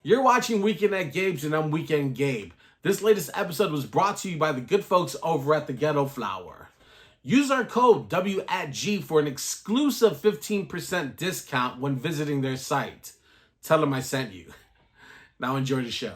You're watching Weekend at Gabe's, and I'm Weekend Gabe. This latest episode was brought to you by the good folks over at the Ghetto Flower. Use our code W@G for an exclusive 15% discount when visiting their site. Tell them I sent you. Now enjoy the show.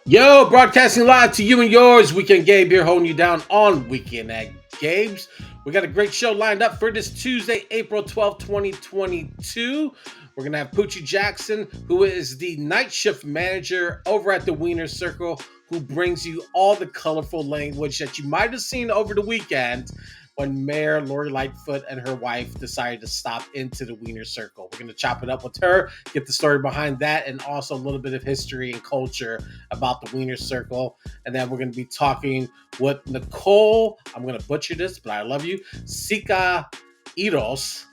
Yo, broadcasting live to you and yours. Weekend Gabe here, holding you down on Weekend at Gabe's. We got a great show lined up for this Tuesday, April 12th, 2022. We're going to have Poochie Jackson, who is the night shift manager over at the Wiener Circle, who brings you all the colorful language that you might have seen over the weekend when Mayor Lori Lightfoot and her wife decided to stop into the Wiener Circle. We're going to chop it up with her, get the story behind that, and also a little bit of history and culture about the Wiener Circle. And then we're going to be talking with Nicole, I'm going to butcher this, but I love you, Sika Eros,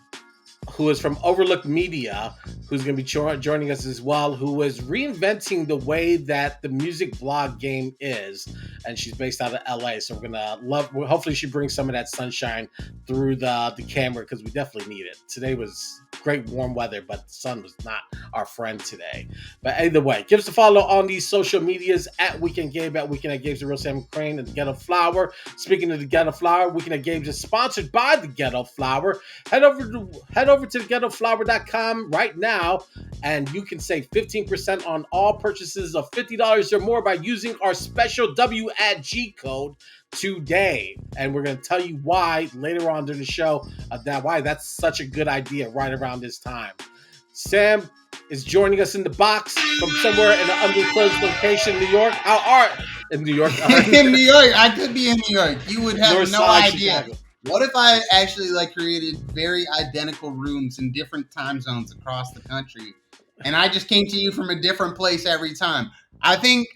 who is from Overlook Media, who's going to be joining us as well, who is reinventing the way that the music blog game is. And she's based out of LA. So we're going to hopefully she brings some of that sunshine through the camera, because we definitely need it. Today was great warm weather, but the sun was not our friend today. But either way, give us a follow on these social medias at Weekend Gabe, at Weekend at Gabe's, the Real Sam Crane, and the Ghetto Flower. Speaking of the Ghetto Flower, Weekend at Gabe's is sponsored by the Ghetto Flower. Head over to the ghettoflower.com right now, and you can save 15% on all purchases of $50 or more by using our special W@G code today. And we're going to tell you why later on during the show, why that's such a good idea right around this time. Sam is joining us in the box from somewhere in an undisclosed location in New York. In New York. In New York. I could be in New York. You would have North no side, idea. Chicago. What if I actually created very identical rooms in different time zones across the country, and I just came to you from a different place every time? I think,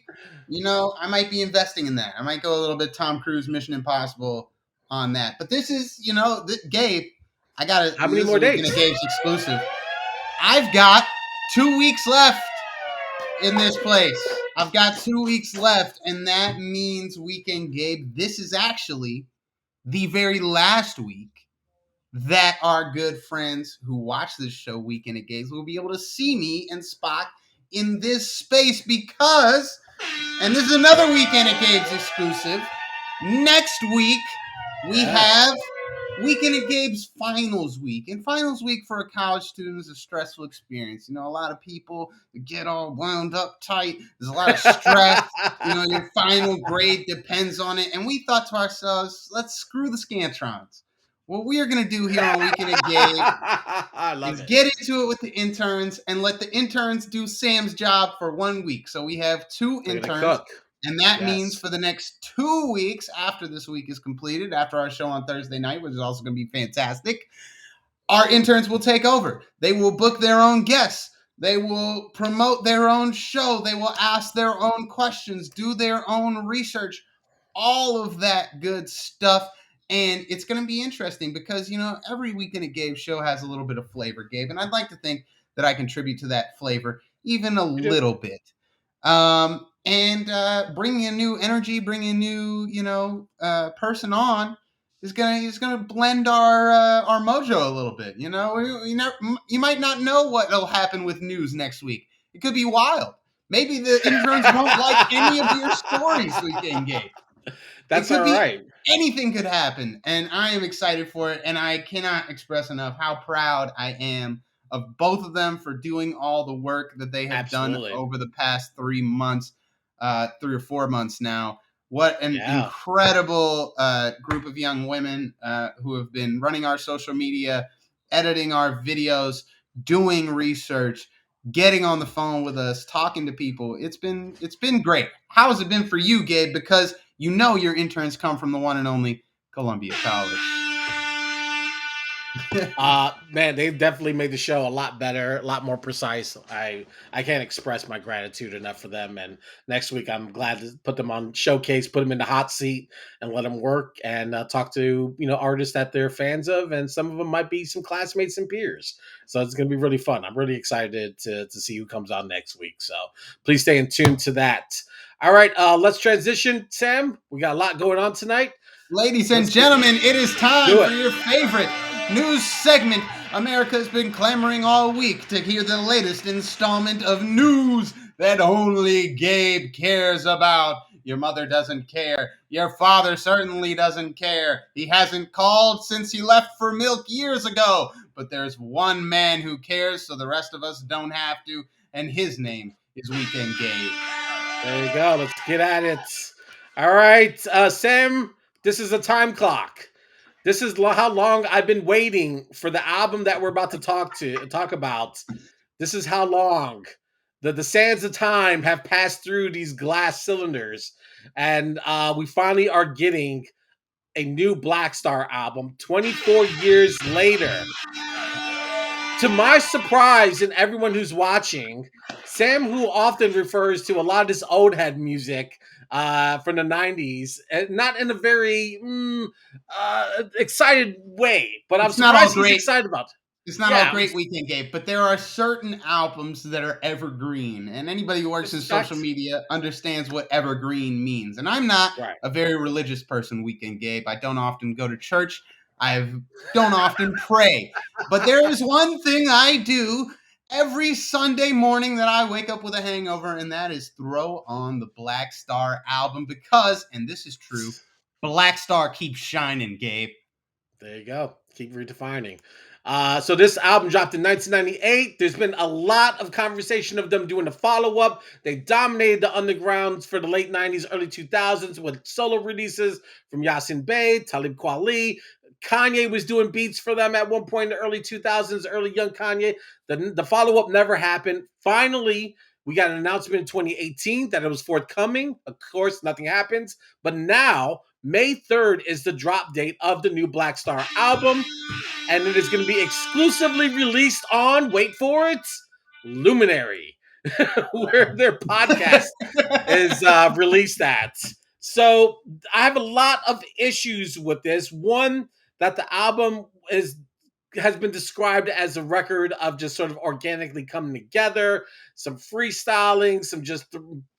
I might be investing in that. I might go a little bit Tom Cruise Mission Impossible on that. But this is, Gabe, I got it. How many more days? Gabe's exclusive. I've got 2 weeks left in this place. I've got 2 weeks left, and that means Weekend Gabe, this is actually the very last week that our good friends who watch this show, Weekend at Gabe's, will be able to see me and Spock in this space, because, and this is another Weekend at Gabe's exclusive, next week we have Weekend at Gabe's finals week. And finals week for a college student is a stressful experience. A lot of people get all wound up tight. There's a lot of stress. Your final grade depends on it. And we thought to ourselves, let's screw the Scantrons. What we are going to do here on Weekend at Gabe is get into it with the interns and let the interns do Sam's job for 1 week. So we have two interns. And that means for the next 2 weeks, after this week is completed, after our show on Thursday night, which is also going to be fantastic, our interns will take over. They will book their own guests. They will promote their own show. They will ask their own questions, do their own research, all of that good stuff. And it's going to be interesting because, every Weekend at Gabe show has a little bit of flavor, Gabe. And I'd like to think that I contribute to that flavor even a little bit. And bringing a new energy, bringing a new, person on is gonna blend our mojo a little bit. You might not know what'll happen with news next week. It could be wild. Maybe the interns won't like any of your stories, Weekend Gabe. That's all right. Anything could happen, and I am excited for it. And I cannot express enough how proud I am of both of them for doing all the work that they have done over the past 3 months. 3 or 4 months now. What an incredible group of young women who have been running our social media, editing our videos, doing research, getting on the phone with us, talking to people. It's been great. How has it been for you, Gabe? Because your interns come from the one and only Columbia College. Man, they've definitely made the show a lot better, a lot more precise. I can't express my gratitude enough for them. And next week, I'm glad to put them on showcase, put them in the hot seat, and let them work and talk to artists that they're fans of, and some of them might be some classmates and peers. So it's going to be really fun. I'm really excited to see who comes on next week. So please stay in tune to that. All right, let's transition, Sam. We got a lot going on tonight. Ladies and gentlemen, it is time for your favorite news segment America's been clamoring all week to hear the latest installment of news that only Gabe cares about. Your mother doesn't care. Your father certainly doesn't care. He hasn't called since he left for milk years ago. But there's one man who cares, so the rest of us don't have to, and his name is Weekend Gabe. There you go. Let's get at it. All right, Sam, this is a time clock. This is how long I've been waiting for the album that we're about to talk about. This is how long the sands of time have passed through these glass cylinders, and we finally are getting a new Black Star album 24 years later. To my surprise, and everyone who's watching, Sam, who often refers to a lot of this old head music from the 90s, not in a very excited way, but I'm It's not all surprised he's great. excited about it. It's not Yeah, all great, Weekend Gabe, but there are certain albums that are evergreen, and anybody who works in social media understands what evergreen means. And I'm not right. a very religious person, Weekend Gabe. I don't often go to church. I don't often pray. But there is one thing I do every Sunday morning that I wake up with a hangover, and that is throw on the Black Star album because, and this is true, Black Star keeps shining, Gabe. There you go. Keep redefining. So this album dropped in 1998. There's been a lot of conversation of them doing a follow-up. They dominated the undergrounds for the late 90s, early 2000s with solo releases from Yasin Bey, Talib Kweli. Kanye was doing beats for them at one point in the early 2000s, early young Kanye. The follow-up never happened. Finally, we got an announcement in 2018 that it was forthcoming. Of course, nothing happens. But now, May 3rd is the drop date of the new Black Star album. And it is going to be exclusively released on, wait for it, Luminary, where their podcast is released at. So I have a lot of issues with this. One, that the album has been described as a record of just sort of organically coming together, some freestyling, some just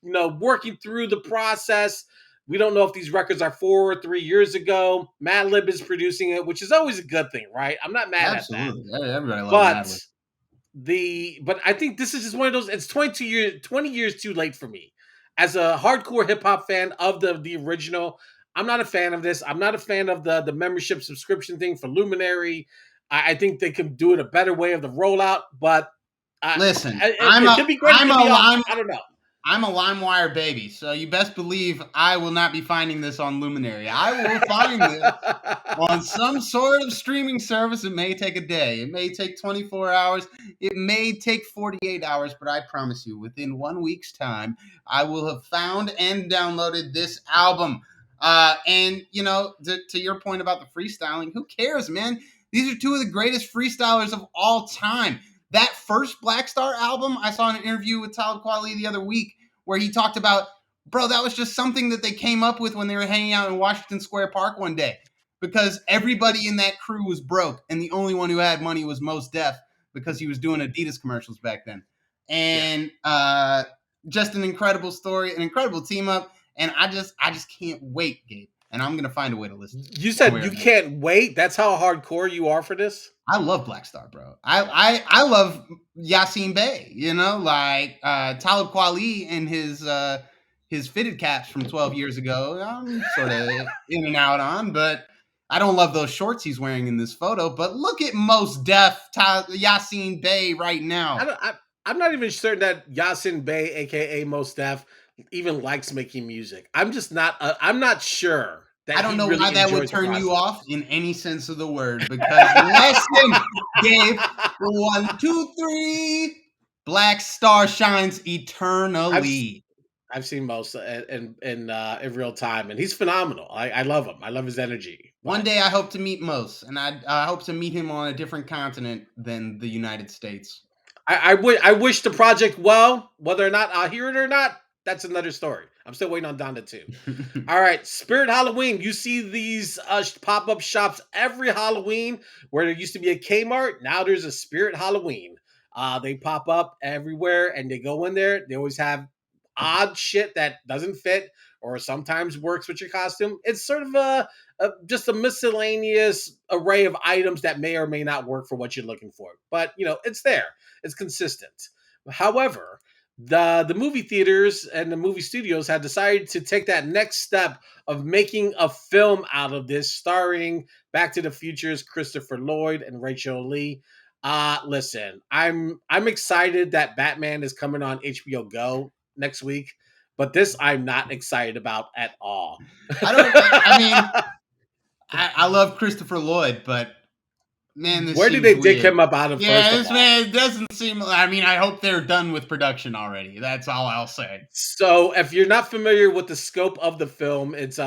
working through the process. We don't know if these records are 4 or 3 years ago. Madlib is producing it, which is always a good thing, right? I'm not mad at that. Absolutely. Everybody loves Madlib. But I think this is just one of those. It's 20 years too late for me. As a hardcore hip hop fan of the original, I'm not a fan of this. I'm not a fan of the membership subscription thing for Luminary. I think they could do it a better way of the rollout. But listen, it could be great. I don't know. I'm a LimeWire baby, so you best believe I will not be finding this on Luminary. I will find this on some sort of streaming service. It may take a day. It may take 24 hours. It may take 48 hours, but I promise you, within 1 week's time, I will have found and downloaded this album. And, to your point about the freestyling, who cares, man? These are two of the greatest freestylers of all time. That first Black Star album, I saw an interview with Talib Kweli the other week where he talked about, bro, that was just something that they came up with when they were hanging out in Washington Square Park one day because everybody in that crew was broke and the only one who had money was Mos Def because he was doing Adidas commercials back then. And just an incredible story, an incredible team up. And I just can't wait, Gabe. And I'm going to find a way to listen to it. You said you can't wait? That's how hardcore you are for this? I love Black Star, bro. I love Yasin Bey, Talib Kweli and his fitted caps from 12 years ago. I'm sort of in and out on, but I don't love those shorts he's wearing in this photo. But look at Mos Def Yasin Bey right now. I'm not even certain that Yasin Bey, aka Mos Def, even likes making music. I'm just not. I'm not sure. I don't know why that would turn you off in any sense of the word, because listen, Gabe, 1, 2, 3, Black Star shines eternally. I've seen most in real time, and he's phenomenal. I love him. I love his energy. One day I hope to meet Mos, and I hope to meet him on a different continent than the United States. I wish the project well. Whether or not I'll hear it or not, that's another story. I'm still waiting on Donda 2. All right, Spirit Halloween. You see these pop-up shops every Halloween where there used to be a Kmart. Now there's a Spirit Halloween. They pop up everywhere and they go in there. They always have odd shit that doesn't fit or sometimes works with your costume. It's sort of just a miscellaneous array of items that may or may not work for what you're looking for. But it's there. It's consistent. However, the movie theaters and the movie studios had decided to take that next step of making a film out of this, starring Back to the Future's Christopher Lloyd and Rachel Lee. Listen, I'm excited that Batman is coming on HBO Go next week, but this I'm not excited about at all. I love Christopher Lloyd, but man, this Where did seems they dig weird. him up out of? Yeah, First of this all, man doesn't seem. I hope they're done with production already. That's all I'll say. so if you're not familiar with the scope of the film, it's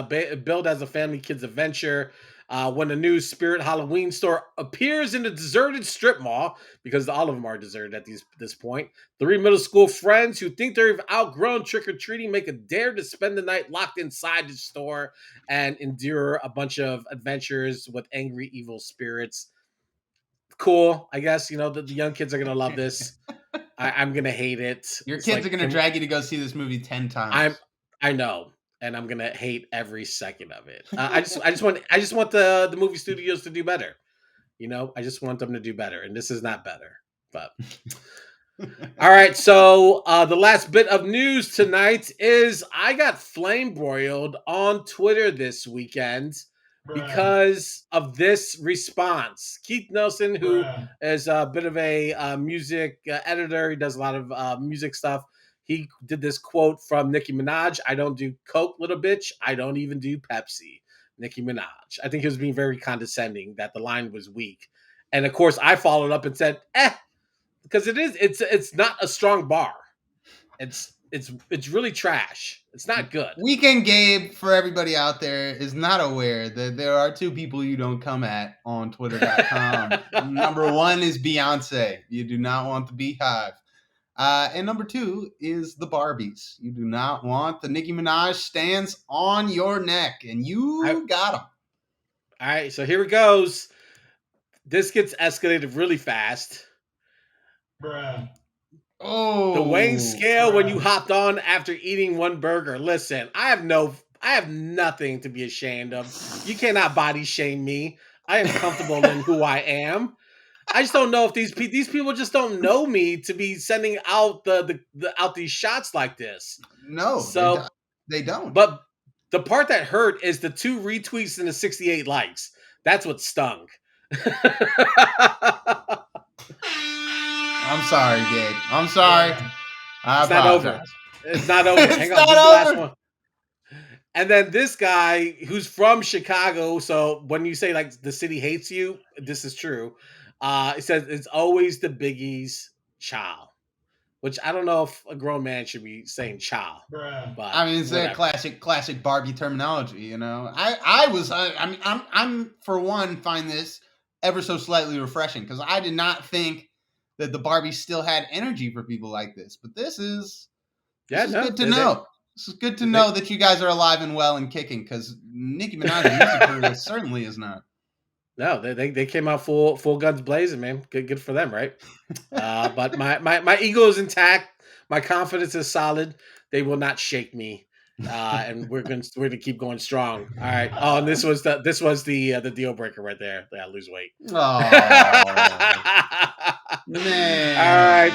billed as a family kids adventure. When the new Spirit Halloween store appears in a deserted strip mall, because all of them are deserted at this point, three middle school friends who think they've outgrown trick or treating make a dare to spend the night locked inside the store and endure a bunch of adventures with angry evil spirits. Cool, I guess. The young kids are gonna love this. I'm gonna hate it. Your It's kids are like, gonna drag you to go see this movie 10 I'm times. I know, and I'm gonna hate every second of it. I just want the movie studios to do better. I just want them to do better, and this is not better. But all right, so the last bit of news tonight is I got flame broiled on Twitter this weekend because of this response. Keith Nelson, who is a bit of a music editor, he does a lot of music stuff. He did this quote from Nicki Minaj: "I don't do Coke, little bitch. I don't even do Pepsi." Nicki Minaj. I think he was being very condescending, that the line was weak. And of course, I followed up and said, because it's not a strong bar. It's really trash. It's not good. Weekend Gabe, for everybody out there, is not aware that there are two people you don't come at on Twitter.com. Number one is Beyonce. You do not want the Beehive. And number two is the Barbies. You do not want the Nicki Minaj stands on your neck, and you got them. All right, so here it goes. This gets escalated really fast. Oh, the weighing scale when you hopped on after eating one burger. Listen, I have nothing to be ashamed of. You cannot body shame me. I am comfortable in who I am. I just don't know if these people just don't know me to be sending out out these shots like this. No, so they don't. But the part that hurt is the 2 retweets and the 68 likes. That's what stung. I'm sorry, Gabe. I'm sorry. It's not over. It's not over. Hang on, not this is the last over. one. And then this guy who's from Chicago, so when you say like the city hates you, this is true. It says it's always the biggies, child. Which I don't know if a grown man should be saying child. But I mean, it's a classic Barbie terminology, I'm for one find this ever so slightly refreshing because I did not think that the Barbies still had energy for people like this. But this is good to know. This is good to know that you guys are alive and well and kicking, because Nicki Minaj's music career certainly is not. No, they came out full guns blazing, man. Good for them, right? But my ego is intact. My confidence is solid. They will not shake me, and we're gonna keep going strong. All right. Oh, and this was the deal breaker right there. Yeah, lose weight. Oh man! All right.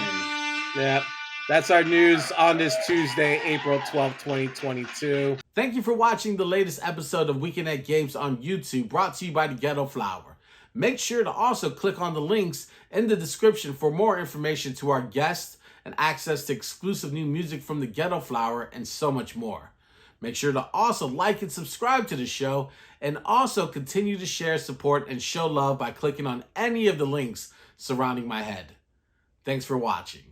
Yeah. That's our news on this Tuesday, April 12th, 2022. Thank you for watching the latest episode of Weekend at Games on YouTube, brought to you by the Ghetto Flower. Make sure to also click on the links in the description for more information to our guests and access to exclusive new music from the Ghetto Flower and so much more. Make sure to also like and subscribe to the show, and also continue to share, support, and show love by clicking on any of the links surrounding my head. Thanks for watching.